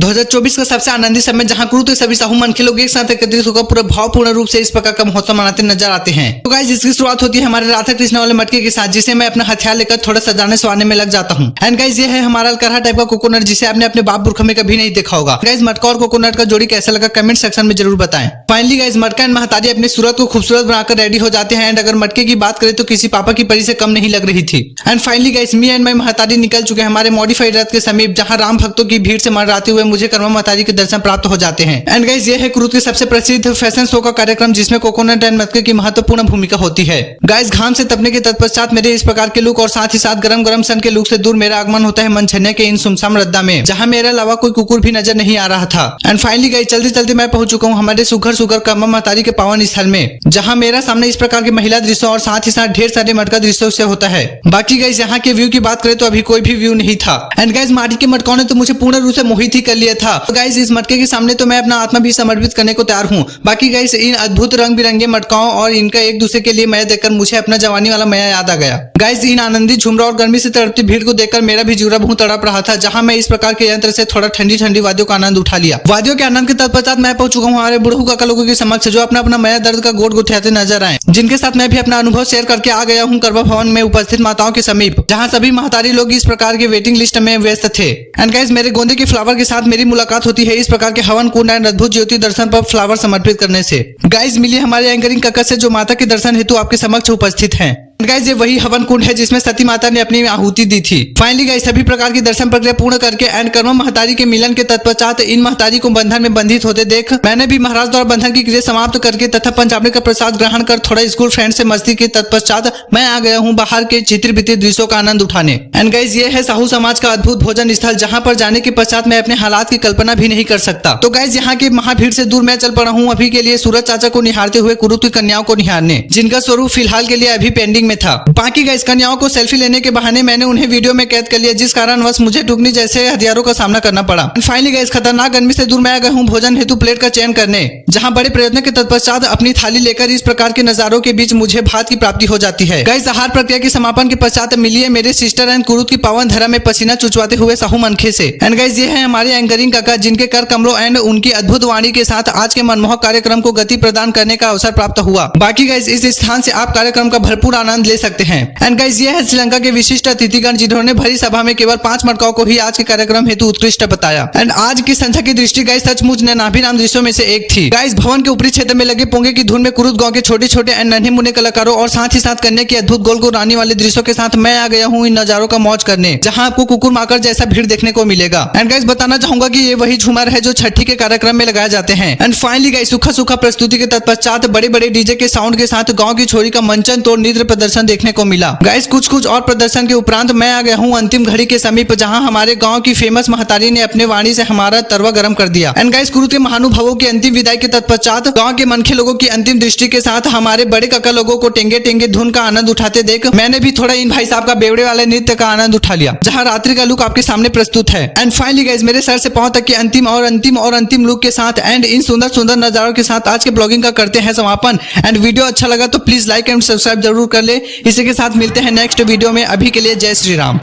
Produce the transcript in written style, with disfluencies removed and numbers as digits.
2024 का सबसे आनंदी समय जहां कुरुत के सभी साहू मनखे लोग एक साथ एकत्रित होकर पूरा भावपूर्ण रूप से इस प्रकार का महोत्सव मनाते नजर आते हैं। तो गाइस इसकी शुरुआत होती है हमारे राधा कृष्ण वाले मटके के साथ, जिसे मैं अपना हथियार लेकर थोड़ा सजाने सवारने में लग जाता हूँ। एंड गाइस ये है हमारा अलकरहा टाइप का कोकोनट, जिसे आपने अपने बाप पुरखों में कभी नहीं देखा होगा। गाइस मटका और कोकोनट का जोड़ी कैसा लगा कमेंट सेक्शन में जरूर बताएं। फाइनली गाइस मटका एंड महतारी अपनी सूरत को खूबसूरत बनाकर रेडी हो जाते हैं। एंड अगर मटके की बात करें तो किसी पापा की परी से कम नहीं लग रही थी। And finally guys me and my महतारी निकल चुके हैं हमारे मॉडिफाइड रथ के समीप, जहां राम भक्तों की भीड़ से मंडराते हुए मुझे कर्मा महतारी के दर्शन प्राप्त हो जाते हैं। एंड गाइस ये है कुरुत के सबसे प्रसिद्ध फैशन शो का कार्यक्रम, जिसमें कोकोनट एंड मटके की महत्वपूर्ण भूमिका होती है। गाइस घाम से तपने के तत्पश्चात मेरे इस प्रकार के लुक और साथ ही साथ गरम गरम सन के लुक से दूर मेरा आगमन होता है मनछन्ने के इन सुमसाम रद्दा में, जहां मेरे अलावा कोई कुकुर भी नजर नहीं आ रहा था। एंड फाइनली गाइस चलते चलते मैं पहुंच चुका हूं हमारे सुघर सुघर कर्मा महतारी के पावन स्थल में, जहां मेरा सामने इस प्रकार के महिला दृश्यों और साथ ही साथ ढेर सारे मटका दृश्यों से होता है। बाकी गाइस यहाँ के व्यू की बात करें तो अभी कोई भी व्यू नहीं था। एंड गाइस माटी के मटकाओं ने तो मुझे पूर्ण रूप से मोहित ही कर लिया था। तो गाइस इस मटके के सामने तो मैं अपना आत्मा भी समर्पित करने को तैयार हूँ। बाकी गाइस इन अद्भुत रंग बिरंगे मटकाओं और इनका एक दूसरे के लिए मया देखकर मुझे अपना जवानी वाला मया याद आ गया। गाइस इन आनंदी झुमरा और गर्मी से तड़पती भीड़ को देखकर मेरा भी जीरा बहुत तड़प रहा था, जहां मैं इस प्रकार के यंत्र से थोड़ा ठंडी ठंडी वादियों का आनंद उठा लिया। वादियों के आनंद के तत्पश्चात मैं पहुंच चुका हूँ हमारे बुढ़ऊ काका लोगों के समक्ष, जो अपना अपना मया दर्द का गोट गुठियाते नजर आए, जिनके साथ मैं भी अपना अनुभव शेयर करके आ गया हूँ कर्मा भवन में उपस्थित माताओं के समीप, जहाँ सभी महतारी लोग इस प्रकार के वेटिंग लिस्ट में व्यस्त थे। एंड गाइस मेरे गोंदे के फ्लावर के साथ मेरी मुलाकात होती है इस प्रकार के हवन कुंड एंड अद्भुत ज्योति दर्शन पर फ्लावर समर्पित करने से। गाइस मिली हमारे एंकरिंग काका से, जो माता के दर्शन हेतु आपके समक्ष उपस्थित हैं। गाइस ये वही हवन कुंड है जिसमें सती माता ने अपनी आहुति दी थी। फाइनली गाइस सभी प्रकार की दर्शन प्रक्रिया पूर्ण करके एंड कर्मा महतारी के मिलन के तत्पश्चात इन महतारी को बंधन में बंधित होते देख मैंने भी महाराज द्वारा बंधन की क्रिया समाप्त करके तथा पंचामृत का प्रसाद ग्रहण कर थोड़ा स्कूल फ्रेंड से मस्ती के तत्पश्चात मैं आ गया हूँ बाहर के चित्र बितिर दृश्यों का आनंद उठाने। एंड गाइस ये है साहू समाज का अद्भुत भोजन स्थल, जहाँ पर जाने के पश्चात मैं अपने हालात की कल्पना भी नहीं कर सकता। तो गाइस यहाँ के महाभीड़ से दूर मैं चल पड़ा हूँ अभी के लिए सूरज चाचा को निहारते हुए कुरुत की कन्याओं को निहारने, जिनका स्वरूप फिलहाल के लिए अभी पेंडिंग में था। बाकी गाइस कन्याओं को सेल्फी लेने के बहाने मैंने उन्हें वीडियो में कैद कर लिया, जिस कारणवश मुझे टुकनी जैसे हथियारों का सामना करना पड़ा। फाइनली गाइस खतरनाक गर्मी से दूर मैं आ गया हूँ भोजन हेतु प्लेट का चयन करने, जहाँ बड़े प्रयत्न के तत्पश्चात अपनी थाली लेकर इस प्रकार के नजारों के बीच मुझे भात की प्राप्ति हो जाती है। गाइस आहार प्रक्रिया के समापन के पश्चात मिलिए मेरे सिस्टर एंड कुरुत की पावन धरा में पसीना चुचवाते हुए साहू मनखे से। एंड गाइस ये है हमारे एंकरिंग काका, जिनके कर कमलों एंड उनकी अद्भुत वाणी के साथ आज के मनमोहक कार्यक्रम को गति प्रदान करने का अवसर प्राप्त हुआ। बाकी गाइस इस स्थान से आप कार्यक्रम का भरपूर आनंद ले सकते हैं। एंड गाइस ये है श्रीलंका के विशिष्ट अतिथिगण, जिन्होंने भरी सभा में केवल 5 मटकाओं को ही आज के कार्यक्रम हेतु उत्कृष्ट बताया। एंड आज की संख्या की दृष्टि गाइस सचमुच नाभिराम दृश्यों में से एक थी। गाइस भवन के ऊपरी क्षेत्र में लगे पोंगे की धुन में कुरुत गांव के छोटे छोटे एंड नन्हे मुन्ने कलाकारों और साथ ही साथ कन्या की अद्भुत गोल गोल रानी वाले दृश्यों के साथ मैं आ गया हूँ इन नजारों का मौज करने, जहाँ आपको कुकुर माकर जैसा भीड़ देखने को मिलेगा। एंड गाइस बताना चाहूंगा कि ये वही झूमर है जो छठी के कार्यक्रम में लगाए जाते हैं। एंड फाइनली गाइस सूखा सूखा प्रस्तुति के तत्पश्चात बड़े बड़े डीजे के साउंड के साथ गाँव की छोरी का मंचन तोड़ नृत्य प्रदर्शन देखने को मिला। गाइस कुछ और प्रदर्शन के उपरांत मैं आ गया हूँ अंतिम घड़ी के समीप, जहां हमारे गांव की फेमस महतारी ने अपने वाणी से हमारा तरवा गर्म कर दिया। एंड गाइस कुरुत के महानुभावों की अंतिम विदाई के तत्पश्चात गांव के मनखे लोगों की अंतिम दृष्टि के साथ हमारे बड़े काका लोगों को टेंगे टेंगे धुन का आनंद उठाते देख मैंने भी थोड़ा इन भाई साहब का बेवड़े वाले नृत्य का आनंद उठा लिया, जहां रात्रि का लुक आपके सामने प्रस्तुत है। एंड फाइनली गाइस मेरे सर से पांव तक की अंतिम लुक के साथ एंड इन सुंदर सुंदर नजारों के साथ आज के ब्लॉगिंग का करते हैं समापन। एंड वीडियो अच्छा लगा तो प्लीज लाइक एंड सब्सक्राइब जरूर कर ले। इसी के साथ मिलते हैं नेक्स्ट वीडियो में। अभी के लिए जय श्री राम।